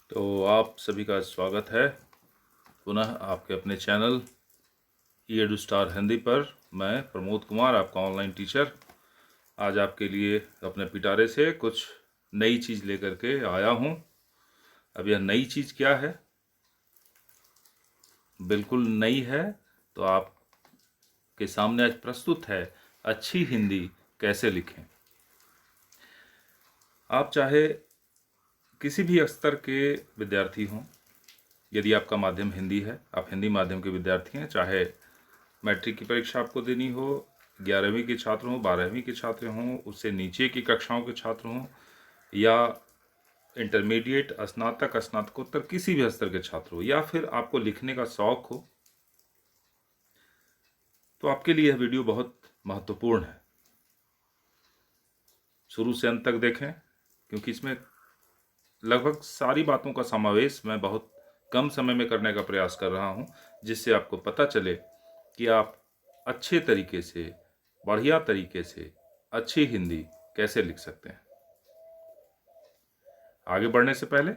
तो आप सभी का स्वागत है पुनः आपके अपने चैनल ई स्टार हिंदी पर। मैं प्रमोद कुमार, आपका ऑनलाइन टीचर, आज आपके लिए अपने पिटारे से कुछ नई चीज़ लेकर के आया हूँ। अब यह नई चीज़ क्या है? बिल्कुल नई है। तो आपके सामने आज प्रस्तुत है अच्छी हिंदी कैसे लिखें। आप चाहे किसी भी स्तर के विद्यार्थी हों, यदि आपका माध्यम हिंदी है, आप हिंदी माध्यम के विद्यार्थी हैं, चाहे मैट्रिक की परीक्षा आपको देनी हो, 11वीं के छात्र हों, 12वीं के छात्र हों, उससे नीचे की कक्षाओं के छात्र हों, या इंटरमीडिएट, स्नातक, स्नातकोत्तर, किसी भी स्तर के छात्र हो, या फिर आपको लिखने का शौक हो, तो आपके लिए यह वीडियो बहुत महत्वपूर्ण है। शुरू से अंत तक देखें, क्योंकि इसमें लगभग सारी बातों का समावेश मैं बहुत कम समय में करने का प्रयास कर रहा हूं, जिससे आपको पता चले कि आप अच्छे तरीके से, बढ़िया तरीके से अच्छी हिंदी कैसे लिख सकते हैं। आगे बढ़ने से पहले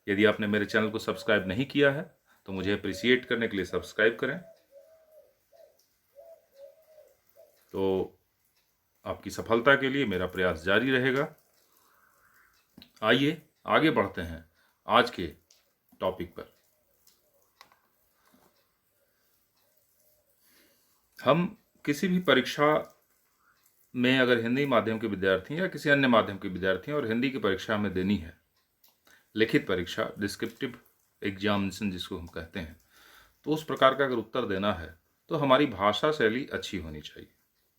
यदि आपने मेरे चैनल को सब्सक्राइब नहीं किया है तो मुझे अप्रिशिएट करने के लिए सब्सक्राइब करें। तो आपकी सफलता के लिए मेरा प्रयास जारी रहेगा। आइए आगे बढ़ते हैं आज के टॉपिक पर। हम किसी भी परीक्षा में अगर हिंदी माध्यम के विद्यार्थी या किसी अन्य माध्यम के विद्यार्थी हैं और हिंदी की परीक्षा हमें देनी है, लिखित परीक्षा, डिस्क्रिप्टिव एग्जामिनेशन जिसको हम कहते हैं, तो उस प्रकार का अगर उत्तर देना है तो हमारी भाषा शैली अच्छी होनी चाहिए।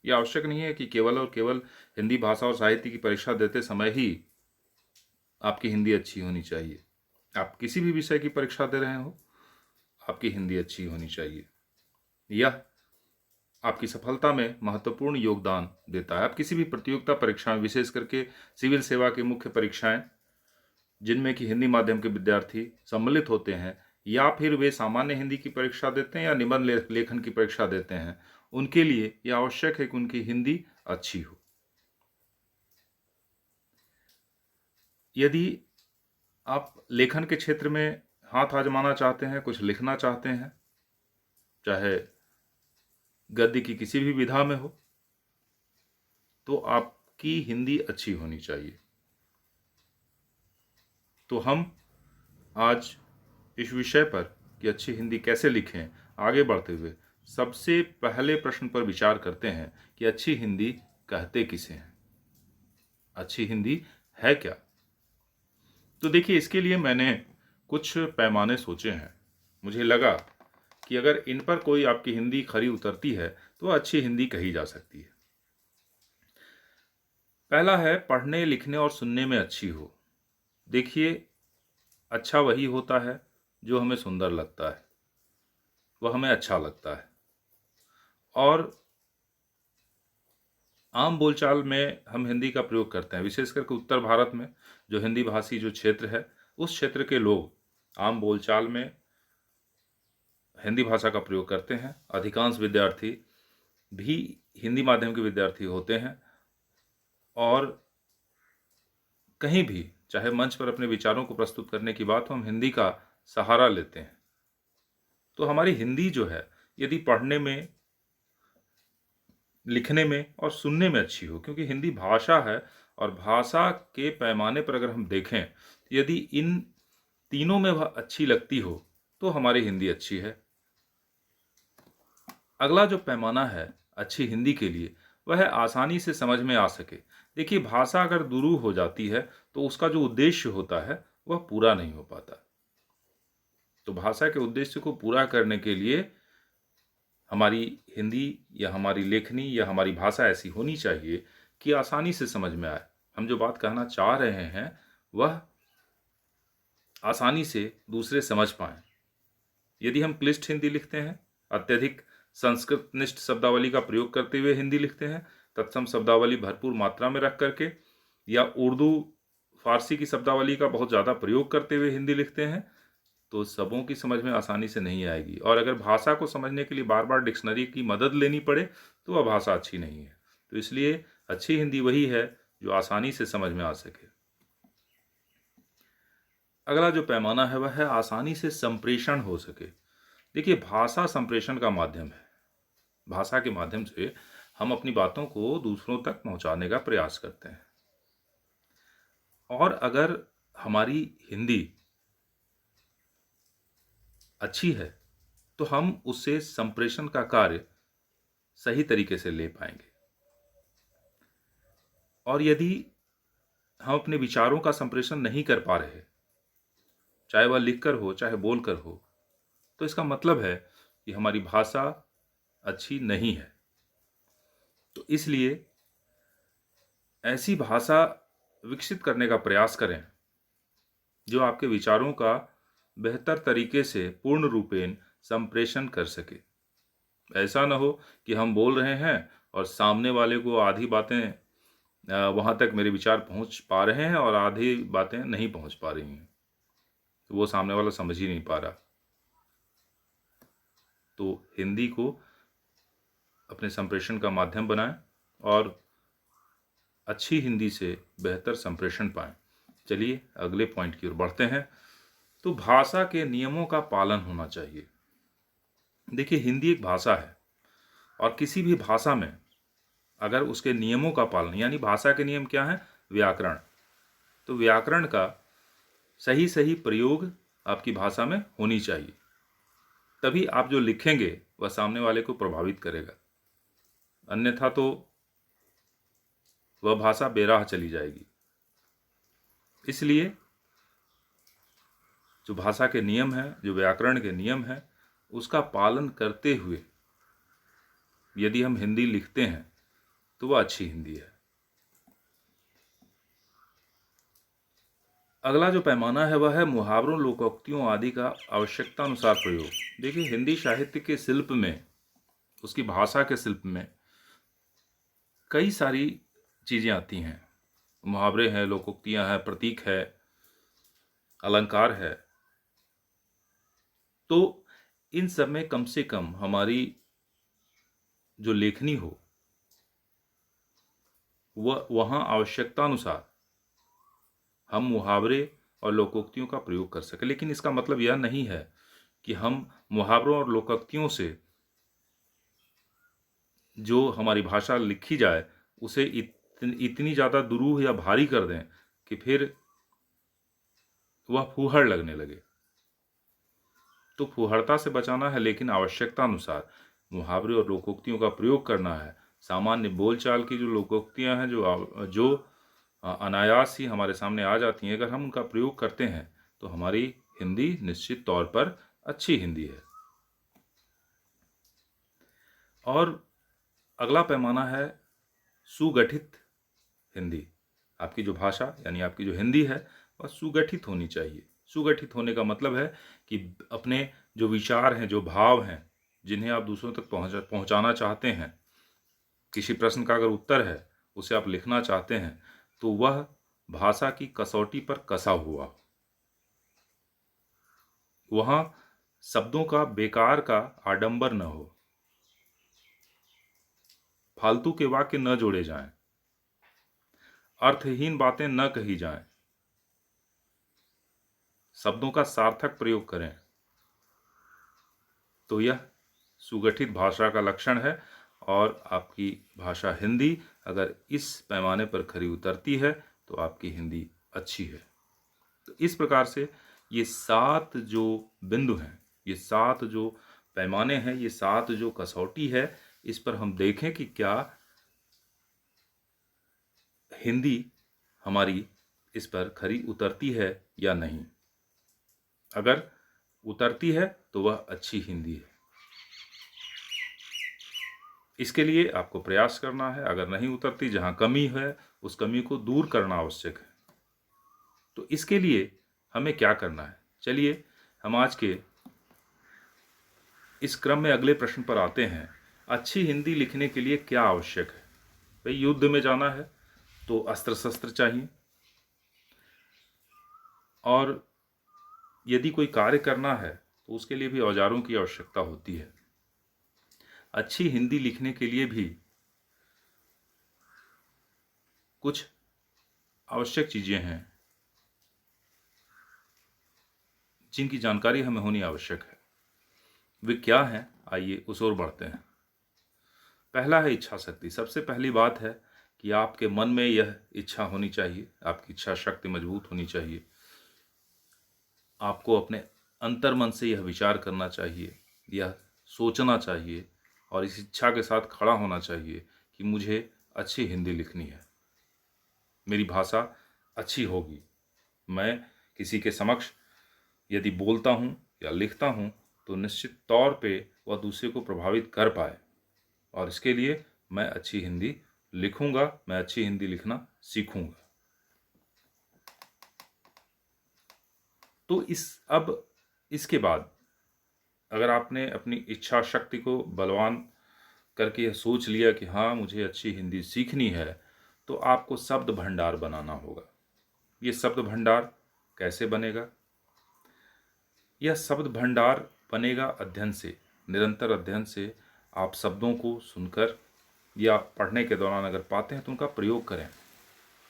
यह आवश्यक नहीं है कि केवल और केवल हिंदी भाषा और साहित्य की परीक्षा देते समय ही आपकी हिंदी अच्छी होनी चाहिए। आप किसी भी विषय की परीक्षा दे रहे हो, आपकी हिंदी अच्छी होनी चाहिए। यह आपकी सफलता में महत्वपूर्ण योगदान देता है। आप किसी भी प्रतियोगिता परीक्षा में, विशेष करके सिविल सेवा की मुख्य परीक्षाएं जिनमें कि हिंदी माध्यम के विद्यार्थी सम्मिलित होते हैं, या फिर वे सामान्य हिंदी की परीक्षा देते हैं या निबंध लेखन की परीक्षा देते हैं, उनके लिए यह आवश्यक है कि उनकी हिंदी अच्छी हो। यदि आप लेखन के क्षेत्र में हाथ आजमाना चाहते हैं, कुछ लिखना चाहते हैं, चाहे गद्य की किसी भी विधा में हो, तो आपकी हिंदी अच्छी होनी चाहिए। तो हम आज इस विषय पर कि अच्छी हिंदी कैसे लिखें आगे बढ़ते हुए सबसे पहले प्रश्न पर विचार करते हैं कि अच्छी हिंदी कहते किसे हैं, अच्छी हिंदी है क्या। तो देखिए, इसके लिए मैंने कुछ पैमाने सोचे हैं। मुझे लगा कि अगर इन पर कोई आपकी हिंदी खरी उतरती है तो अच्छी हिंदी कही जा सकती है। पहला है, पढ़ने, लिखने और सुनने में अच्छी हो। देखिए, अच्छा वही होता है जो हमें सुंदर लगता है, वह हमें अच्छा लगता है। और आम बोलचाल में हम हिंदी का प्रयोग करते हैं, विशेष करके उत्तर भारत में जो हिंदी भाषी जो क्षेत्र है, उस क्षेत्र के लोग आम बोलचाल में हिंदी भाषा का प्रयोग करते हैं। अधिकांश विद्यार्थी भी हिंदी माध्यम के विद्यार्थी होते हैं और कहीं भी, चाहे मंच पर अपने विचारों को प्रस्तुत करने की बात हो, हम हिंदी का सहारा लेते हैं। तो हमारी हिंदी जो है, यदि पढ़ने में, लिखने में और सुनने में अच्छी हो, क्योंकि हिंदी भाषा है और भाषा के पैमाने पर अगर हम देखें, यदि इन तीनों में वह अच्छी लगती हो तो हमारी हिंदी अच्छी है। अगला जो पैमाना है अच्छी हिंदी के लिए, वह है आसानी से समझ में आ सके। देखिए, भाषा अगर दुरूह हो जाती है तो उसका जो उद्देश्य होता है वह पूरा नहीं हो पाता। तो भाषा के उद्देश्य को पूरा करने के लिए हमारी हिंदी या हमारी लेखनी या हमारी भाषा ऐसी होनी चाहिए कि आसानी से समझ में आए। हम जो बात कहना चाह रहे हैं वह आसानी से दूसरे समझ पाएं। यदि हम क्लिष्ट हिंदी लिखते हैं, अत्यधिक संस्कृत निष्ठ शब्दावली का प्रयोग करते हुए हिंदी लिखते हैं, तत्सम शब्दावली भरपूर मात्रा में रख करके, या उर्दू फारसी की शब्दावली का बहुत ज़्यादा प्रयोग करते हुए हिंदी लिखते हैं, तो सबों की समझ में आसानी से नहीं आएगी। और अगर भाषा को समझने के लिए बार बार डिक्शनरी की मदद लेनी पड़े तो वह भाषा अच्छी नहीं है। तो इसलिए अच्छी हिंदी वही है जो आसानी से समझ में आ सके। अगला जो पैमाना है वह है आसानी से संप्रेषण हो सके। देखिए, भाषा संप्रेषण का माध्यम है। भाषा के माध्यम से हम अपनी बातों को दूसरों तक पहुंचाने का प्रयास करते हैं। और अगर हमारी हिंदी अच्छी है तो हम उससे संप्रेषण का कार्य सही तरीके से ले पाएंगे। और यदि हम अपने विचारों का संप्रेषण नहीं कर पा रहे, चाहे वह लिखकर हो चाहे बोलकर हो, तो इसका मतलब है कि हमारी भाषा अच्छी नहीं है। तो इसलिए ऐसी भाषा विकसित करने का प्रयास करें जो आपके विचारों का बेहतर तरीके से पूर्ण रूपेण संप्रेषण कर सके। ऐसा ना हो कि हम बोल रहे हैं और सामने वाले को आधी बातें वहाँ तक मेरे विचार पहुँच पा रहे हैं और आधी बातें नहीं पहुँच पा रही हैं, तो वो सामने वाला समझ ही नहीं पा रहा। तो हिंदी को अपने संप्रेषण का माध्यम बनाएं और अच्छी हिंदी से बेहतर संप्रेषण पाएं। चलिए अगले पॉइंट की ओर बढ़ते हैं। तो भाषा के नियमों का पालन होना चाहिए। देखिए, हिंदी एक भाषा है और किसी भी भाषा में अगर उसके नियमों का पालन, यानी भाषा के नियम क्या है? व्याकरण। तो व्याकरण का सही सही प्रयोग आपकी भाषा में होनी चाहिए, तभी आप जो लिखेंगे वह सामने वाले को प्रभावित करेगा। अन्यथा तो वह भाषा बेराह चली जाएगी। इसलिए जो भाषा के नियम हैं, जो व्याकरण के नियम हैं, उसका पालन करते हुए यदि हम हिंदी लिखते हैं तो वह अच्छी हिंदी है। अगला जो पैमाना है वह है मुहावरों, लोकोक्तियों आदि का आवश्यकता अनुसार प्रयोग। देखिए, हिंदी साहित्य के शिल्प में, उसकी भाषा के शिल्प में कई सारी चीज़ें आती हैं। मुहावरे हैं, लोकोक्तियाँ हैं, प्रतीक है, अलंकार है। तो इन सब में कम से कम हमारी जो लेखनी हो वह वहाँ आवश्यकता अनुसार हम मुहावरे और लोकोक्तियों का प्रयोग कर सकें। लेकिन इसका मतलब यह नहीं है कि हम मुहावरों और लोकोक्तियों से जो हमारी भाषा लिखी जाए उसे इतनी ज़्यादा दुरूह या भारी कर दें कि फिर वह फूहड़ लगने लगे। तो फूहड़ता से बचाना है, लेकिन आवश्यकता अनुसार मुहावरे और लोकोक्तियों का प्रयोग करना है। सामान्य बोलचाल की जो लोकोक्तियाँ हैं, जो अनायास ही हमारे सामने आ जाती हैं, अगर हम उनका प्रयोग करते हैं तो हमारी हिंदी निश्चित तौर पर अच्छी हिंदी है। और अगला पैमाना है सुगठित हिंदी। आपकी जो भाषा यानी आपकी जो हिंदी है वह सुगठित होनी चाहिए। सुगठित होने का मतलब है कि अपने जो विचार हैं, जो भाव हैं, जिन्हें आप दूसरों तक पहुंचाना चाहते हैं, किसी प्रश्न का अगर उत्तर है उसे आप लिखना चाहते हैं, तो वह भाषा की कसौटी पर कसा हुआ। वहाँ शब्दों का बेकार का आडंबर न हो, फालतू के वाक्य न जोड़े जाएं, अर्थहीन बातें न कही जाएं, शब्दों का सार्थक प्रयोग करें। तो यह सुगठित भाषा का लक्षण है। और आपकी भाषा हिंदी अगर इस पैमाने पर खरी उतरती है तो आपकी हिंदी अच्छी है। तो इस प्रकार से ये 7 जो बिंदु हैं, ये 7 जो पैमाने हैं, ये 7 जो कसौटी है, इस पर हम देखें कि क्या हिंदी हमारी इस पर खरी उतरती है या नहीं। अगर उतरती है तो वह अच्छी हिंदी है। इसके लिए आपको प्रयास करना है। अगर नहीं उतरती, जहाँ कमी है उस कमी को दूर करना आवश्यक है। तो इसके लिए हमें क्या करना है? चलिए हम आज के इस क्रम में अगले प्रश्न पर आते हैं। अच्छी हिंदी लिखने के लिए क्या आवश्यक है? भाई, युद्ध में जाना है तो अस्त्र शस्त्र चाहिए, और यदि कोई कार्य करना है तो उसके लिए भी औजारों की आवश्यकता होती है। अच्छी हिंदी लिखने के लिए भी कुछ आवश्यक चीज़ें हैं। जिनकी जानकारी हमें होनी आवश्यक है। वे क्या हैं, आइए उस ओर बढ़ते हैं। पहला है इच्छा शक्ति। सबसे पहली बात है कि आपके मन में यह इच्छा होनी चाहिए, आपकी इच्छा शक्ति मजबूत होनी चाहिए। आपको अपने अंतर्मन से यह विचार करना चाहिए, यह सोचना चाहिए और इस इच्छा के साथ खड़ा होना चाहिए कि मुझे अच्छी हिंदी लिखनी है, मेरी भाषा अच्छी होगी। मैं किसी के समक्ष यदि बोलता हूँ या लिखता हूँ तो निश्चित तौर पे वह दूसरे को प्रभावित कर पाए, और इसके लिए मैं अच्छी हिंदी लिखूंगा, मैं अच्छी हिंदी लिखना सीखूंगा। तो इसके बाद अगर आपने अपनी इच्छा शक्ति को बलवान करके यह सोच लिया कि हाँ मुझे अच्छी हिंदी सीखनी है, तो आपको शब्द भंडार बनाना होगा। ये शब्द भंडार कैसे बनेगा? यह शब्द भंडार बनेगा अध्ययन से, निरंतर अध्ययन से। आप शब्दों को सुनकर या पढ़ने के दौरान अगर पाते हैं तो उनका प्रयोग करें,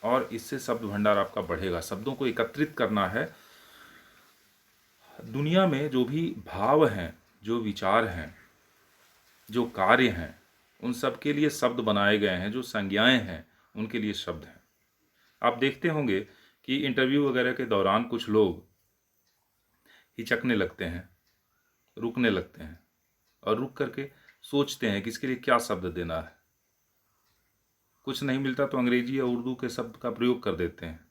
और इससे शब्द भंडार आपका बढ़ेगा। शब्दों को एकत्रित करना है। दुनिया में जो भी भाव हैं, जो विचार हैं, जो कार्य हैं, उन सब के लिए शब्द बनाए गए हैं। जो संज्ञाएं हैं उनके लिए शब्द हैं। आप देखते होंगे कि इंटरव्यू वगैरह के दौरान कुछ लोग हिचकने लगते हैं, रुकने लगते हैं और रुक करके सोचते हैं कि इसके लिए क्या शब्द देना है। कुछ नहीं मिलता तो अंग्रेजी या उर्दू के शब्द का प्रयोग कर देते हैं,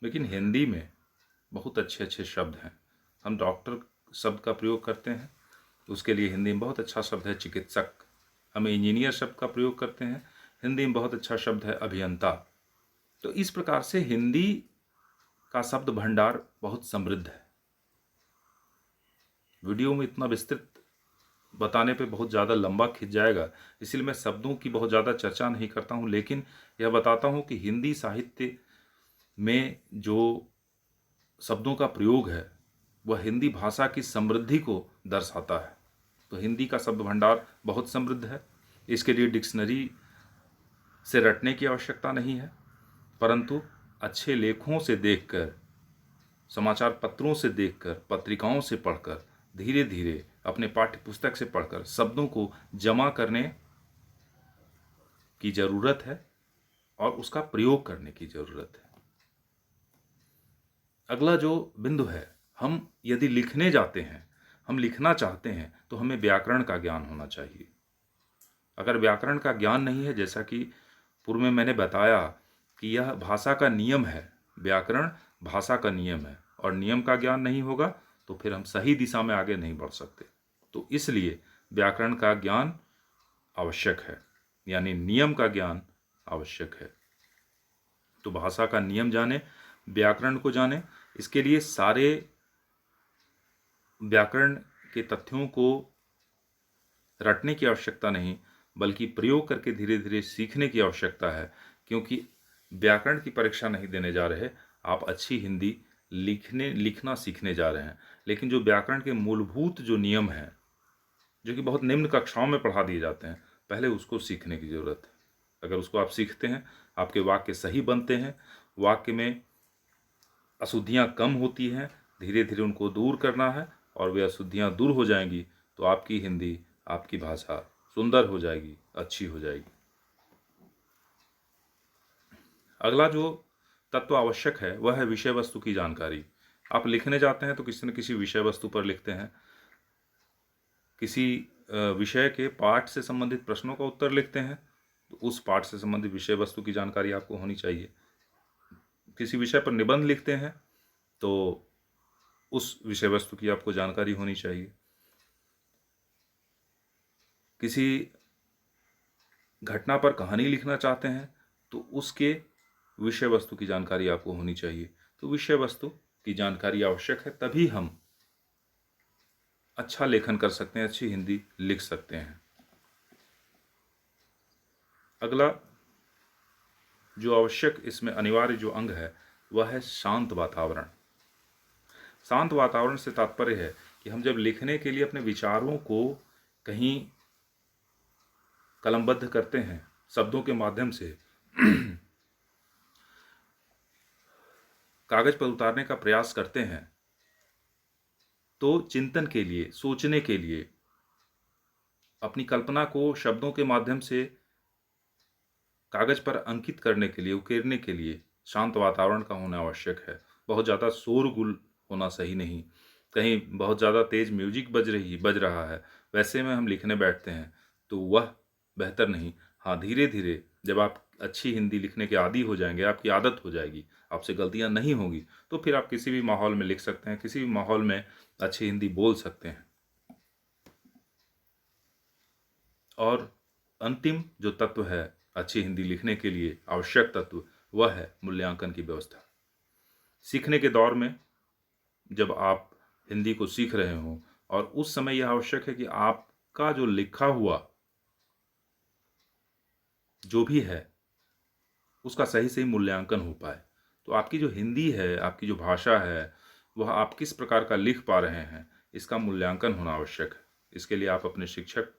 लेकिन हिंदी में बहुत अच्छे अच्छे शब्द हैं। हम डॉक्टर शब्द का प्रयोग करते हैं, उसके लिए हिंदी में बहुत अच्छा शब्द है चिकित्सक। हम इंजीनियर शब्द का प्रयोग करते हैं, हिंदी में बहुत अच्छा शब्द है अभियंता। तो इस प्रकार से हिंदी का शब्द भंडार बहुत समृद्ध है। वीडियो में इतना विस्तृत बताने पे बहुत ज़्यादा लंबा खिंच जाएगा, इसलिए मैं शब्दों की बहुत ज़्यादा चर्चा नहीं करता हूँ, लेकिन यह बताता हूँ कि हिंदी साहित्य में जो शब्दों का प्रयोग है वह हिंदी भाषा की समृद्धि को दर्शाता है। तो हिंदी का शब्द भंडार बहुत समृद्ध है। इसके लिए डिक्शनरी से रटने की आवश्यकता नहीं है, परंतु अच्छे लेखों से देखकर, समाचार पत्रों से देखकर, पत्रिकाओं से पढ़कर, धीरे धीरे अपने पाठ्य पुस्तक से पढ़कर शब्दों को जमा करने की जरूरत है और उसका प्रयोग करने की जरूरत है। अगला जो बिंदु है, हम यदि लिखने जाते हैं, हम लिखना चाहते हैं, तो हमें व्याकरण का ज्ञान होना चाहिए। अगर व्याकरण का ज्ञान नहीं है, जैसा कि पूर्व में मैंने बताया कि यह भाषा का नियम है, व्याकरण भाषा का नियम है, और नियम का ज्ञान नहीं होगा तो फिर हम सही दिशा में आगे नहीं बढ़ सकते। तो इसलिए व्याकरण का ज्ञान आवश्यक है, यानी नियम का ज्ञान आवश्यक है। तो भाषा का नियम जाने, व्याकरण को जाने। इसके लिए सारे व्याकरण के तथ्यों को रटने की आवश्यकता नहीं, बल्कि प्रयोग करके धीरे धीरे सीखने की आवश्यकता है। क्योंकि व्याकरण की परीक्षा नहीं देने जा रहे, आप अच्छी हिंदी लिखना सीखने जा रहे हैं। लेकिन जो व्याकरण के मूलभूत जो नियम हैं, जो कि बहुत निम्न कक्षाओं में पढ़ा दिए जाते हैं, पहले उसको सीखने की ज़रूरत है। अगर उसको आप सीखते हैं, आपके वाक्य सही बनते हैं, वाक्य में अशुद्धियाँ कम होती हैं, धीरे धीरे उनको दूर करना है, और वे अशुद्धियाँ दूर हो जाएंगी तो आपकी हिंदी, आपकी भाषा सुंदर हो जाएगी, अच्छी हो जाएगी। अगला जो तत्व आवश्यक है वह है विषय वस्तु की जानकारी। आप लिखने जाते हैं तो किसी न किसी विषय वस्तु पर लिखते हैं, किसी विषय के पाठ से संबंधित प्रश्नों का उत्तर लिखते हैं, तो उस पाठ से संबंधित विषय वस्तु की जानकारी आपको होनी चाहिए। किसी विषय पर निबंध लिखते हैं तो उस विषय वस्तु की आपको जानकारी होनी चाहिए। किसी घटना पर कहानी लिखना चाहते हैं तो उसके विषय वस्तु की जानकारी आपको होनी चाहिए। तो विषय वस्तु की जानकारी आवश्यक है, तभी हम अच्छा लेखन कर सकते हैं, अच्छी हिंदी लिख सकते हैं। अगला जो आवश्यक, इसमें अनिवार्य जो अंग है वह है शांत वातावरण। शांत वातावरण से तात्पर्य है कि हम जब लिखने के लिए अपने विचारों को कहीं कलमबद्ध करते हैं, शब्दों के माध्यम से कागज पर उतारने का प्रयास करते हैं, तो चिंतन के लिए, सोचने के लिए, अपनी कल्पना को शब्दों के माध्यम से कागज पर अंकित करने के लिए, उकेरने के लिए शांत वातावरण का होना आवश्यक है। बहुत ज़्यादा शोरगुल होना सही नहीं। कहीं बहुत ज़्यादा तेज म्यूजिक बज रहा है, वैसे में हम लिखने बैठते हैं तो वह बेहतर नहीं। हाँ, धीरे धीरे जब आप अच्छी हिंदी लिखने के आदी हो जाएंगे, आपकी आदत हो जाएगी, आपसे गलतियां नहीं होंगी, तो फिर आप किसी भी माहौल में लिख सकते हैं, किसी भी माहौल में अच्छी हिंदी बोल सकते हैं। और अंतिम जो तत्व है अच्छी हिंदी लिखने के लिए आवश्यक तत्व, वह है मूल्यांकन की व्यवस्था। सीखने के दौर में जब आप हिंदी को सीख रहे हों और उस समय यह आवश्यक है कि आपका जो लिखा हुआ जो भी है उसका सही सही मूल्यांकन हो पाए। तो आपकी जो हिंदी है, आपकी जो भाषा है, वह आप किस प्रकार का लिख पा रहे हैं, इसका मूल्यांकन होना आवश्यक है। इसके लिए आप अपने शिक्षक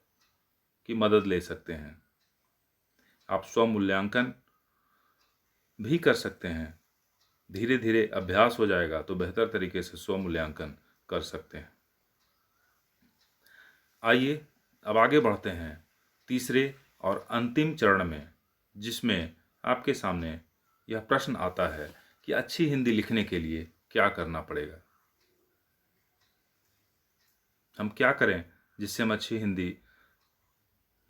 की मदद ले सकते हैं। आप स्वमूल्यांकन भी कर सकते हैं। धीरे धीरे अभ्यास हो जाएगा तो बेहतर तरीके से स्वमूल्यांकन कर सकते हैं। आइए अब आगे बढ़ते हैं तीसरे और अंतिम चरण में, जिसमें आपके सामने यह प्रश्न आता है कि अच्छी हिंदी लिखने के लिए क्या करना पड़ेगा। हम क्या करें जिससे हम अच्छी हिंदी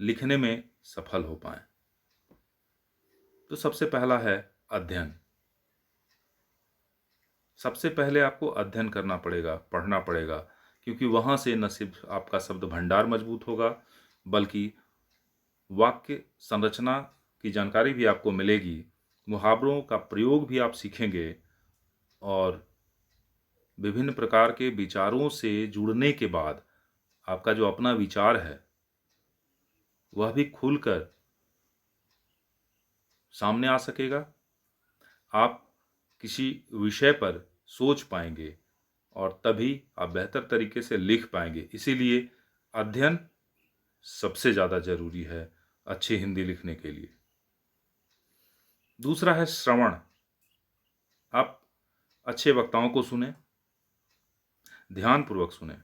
लिखने में सफल हो पाएं। तो सबसे पहला है अध्ययन। सबसे पहले आपको अध्ययन करना पड़ेगा, पढ़ना पड़ेगा, क्योंकि वहाँ से न सिर्फ आपका शब्द भंडार मजबूत होगा, बल्कि वाक्य संरचना की जानकारी भी आपको मिलेगी, मुहावरों का प्रयोग भी आप सीखेंगे और विभिन्न प्रकार के विचारों से जुड़ने के बाद आपका जो अपना विचार है वह भी खुलकर सामने आ सकेगा। आप किसी विषय पर सोच पाएंगे और तभी आप बेहतर तरीके से लिख पाएंगे। इसीलिए अध्ययन सबसे ज़्यादा जरूरी है अच्छी हिंदी लिखने के लिए। दूसरा है श्रवण। आप अच्छे वक्ताओं को सुने, ध्यानपूर्वक सुने।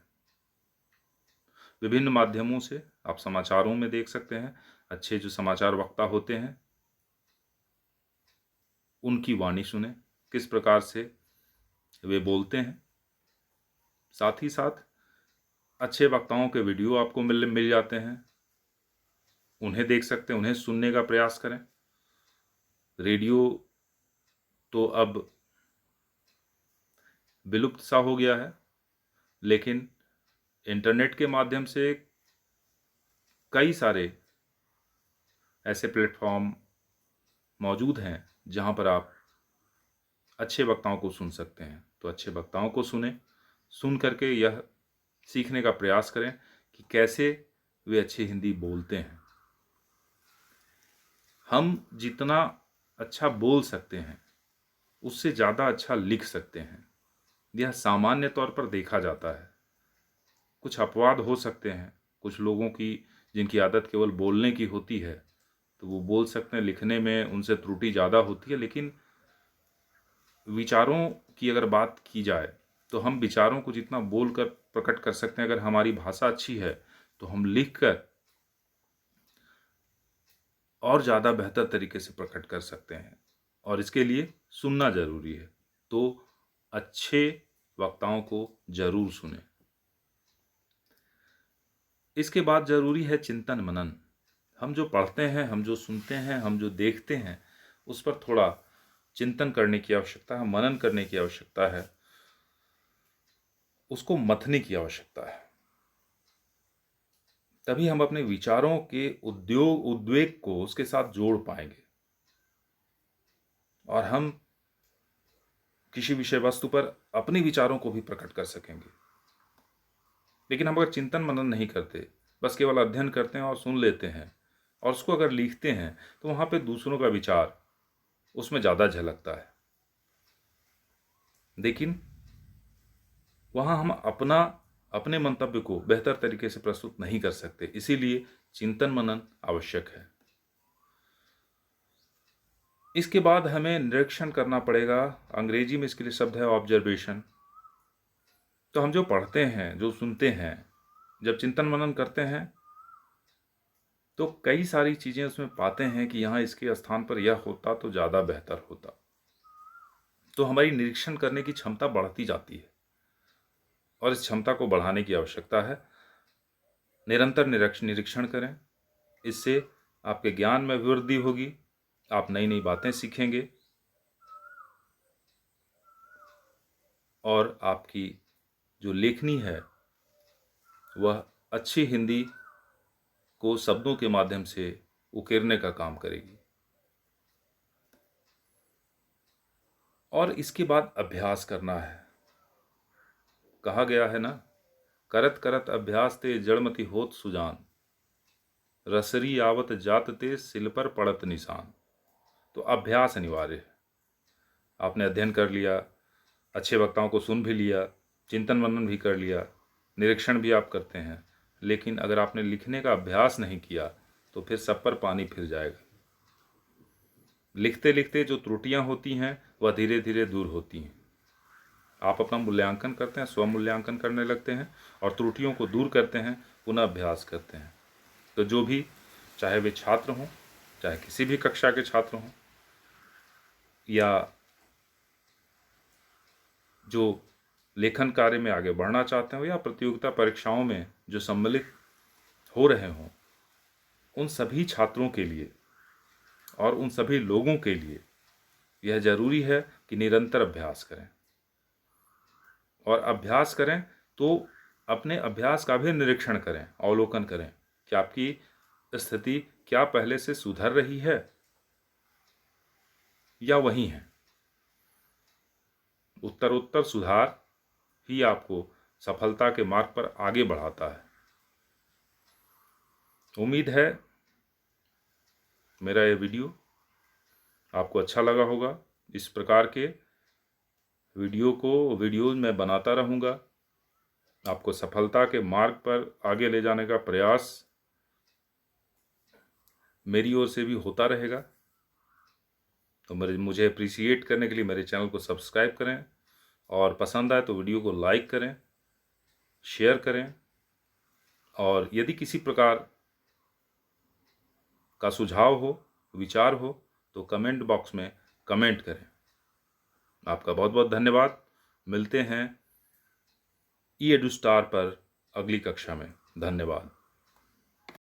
विभिन्न माध्यमों से आप समाचारों में देख सकते हैं, अच्छे जो समाचार वक्ता होते हैं उनकी वाणी सुने, किस प्रकार से वे बोलते हैं। साथ ही साथ अच्छे वक्ताओं के वीडियो आपको मिल जाते हैं, उन्हें देख सकते हैं, उन्हें सुनने का प्रयास करें। रेडियो तो अब विलुप्त सा हो गया है, लेकिन इंटरनेट के माध्यम से कई सारे ऐसे प्लेटफॉर्म मौजूद हैं जहां पर आप अच्छे वक्ताओं को सुन सकते हैं। तो अच्छे वक्ताओं को सुने, सुन करके यह सीखने का प्रयास करें कि कैसे वे अच्छी हिंदी बोलते हैं। हम जितना अच्छा बोल सकते हैं उससे ज़्यादा अच्छा लिख सकते हैं। यह सामान्य तौर पर देखा जाता है। कुछ अपवाद हो सकते हैं, कुछ लोगों की जिनकी आदत केवल बोलने की होती है तो वो बोल सकते हैं, लिखने में उनसे त्रुटि ज़्यादा होती है। लेकिन विचारों की अगर बात की जाए तो हम विचारों को जितना बोलकर प्रकट कर सकते हैं, अगर हमारी भाषा अच्छी है तो हम लिखकर और ज़्यादा बेहतर तरीके से प्रकट कर सकते हैं। और इसके लिए सुनना जरूरी है। तो अच्छे वक्ताओं को जरूर सुने। इसके बाद जरूरी है चिंतन मनन। हम जो पढ़ते हैं, हम जो सुनते हैं, हम जो देखते हैं, उस पर थोड़ा चिंतन करने की आवश्यकता है, मनन करने की आवश्यकता है, उसको मथने की आवश्यकता है। तभी हम अपने विचारों के उद्वेग को उसके साथ जोड़ पाएंगे और हम किसी विषय वस्तु पर अपने विचारों को भी प्रकट कर सकेंगे। लेकिन हम अगर चिंतन मनन नहीं करते, बस केवल अध्ययन करते हैं और सुन लेते हैं और उसको अगर लिखते हैं, तो वहां पे दूसरों का विचार उसमें ज़्यादा झलकता है। लेकिन वहां हम अपने मंतव्य को बेहतर तरीके से प्रस्तुत नहीं कर सकते। इसीलिए चिंतन मनन आवश्यक है। इसके बाद हमें निरीक्षण करना पड़ेगा। अंग्रेजी में इसके लिए शब्द है ऑब्जर्वेशन। तो हम जो पढ़ते हैं, जो सुनते हैं, जब चिंतन मनन करते हैं तो कई सारी चीज़ें उसमें पाते हैं कि यहाँ इसके स्थान पर यह होता तो ज़्यादा बेहतर होता। तो हमारी निरीक्षण करने की क्षमता बढ़ती जाती है और इस क्षमता को बढ़ाने की आवश्यकता है। निरंतर निरीक्षण करें, इससे आपके ज्ञान में वृद्धि होगी, आप नई नई बातें सीखेंगे और आपकी जो लेखनी है वह अच्छी हिंदी को शब्दों के माध्यम से उकेरने का काम करेगी। और इसके बाद अभ्यास करना है। कहा गया है ना, करत करत अभ्यास ते जड़मति होत सुजान, रसरी आवत जात ते सिल पर पड़त निशान। तो अभ्यास अनिवार्य है। आपने अध्ययन कर लिया, अच्छे वक्ताओं को सुन भी लिया, चिंतन मनन भी कर लिया, निरीक्षण भी आप करते हैं, लेकिन अगर आपने लिखने का अभ्यास नहीं किया तो फिर सब पर पानी फिर जाएगा। लिखते लिखते जो त्रुटियां होती हैं वह धीरे धीरे दूर होती हैं। आप अपना मूल्यांकन करते हैं, स्व मूल्यांकन करने लगते हैं और त्रुटियों को दूर करते हैं, पुनः अभ्यास करते हैं। तो जो भी, चाहे वे छात्र हों, चाहे किसी भी कक्षा के छात्र हों, या जो लेखन कार्य में आगे बढ़ना चाहते हो या प्रतियोगिता परीक्षाओं में जो सम्मिलित हो रहे हों, उन सभी छात्रों के लिए और उन सभी लोगों के लिए यह जरूरी है कि निरंतर अभ्यास करें। और अभ्यास करें तो अपने अभ्यास का भी निरीक्षण करें, अवलोकन करें कि आपकी स्थिति क्या पहले से सुधर रही है या वही है। उत्तरोत्तर सुधार ही आपको सफलता के मार्ग पर आगे बढ़ाता है। उम्मीद है मेरा ये वीडियो आपको अच्छा लगा होगा। इस प्रकार के वीडियोज़ मैं बनाता रहूँगा। आपको सफलता के मार्ग पर आगे ले जाने का प्रयास मेरी ओर से भी होता रहेगा। तो मुझे अप्रिशिएट करने के लिए मेरे चैनल को सब्सक्राइब करें और पसंद आए तो वीडियो को लाइक करें, शेयर करें, और यदि किसी प्रकार का सुझाव हो, विचार हो तो कमेंट बॉक्स में कमेंट करें। आपका बहुत बहुत धन्यवाद। मिलते हैं ई एडू स्टार पर अगली कक्षा में। धन्यवाद।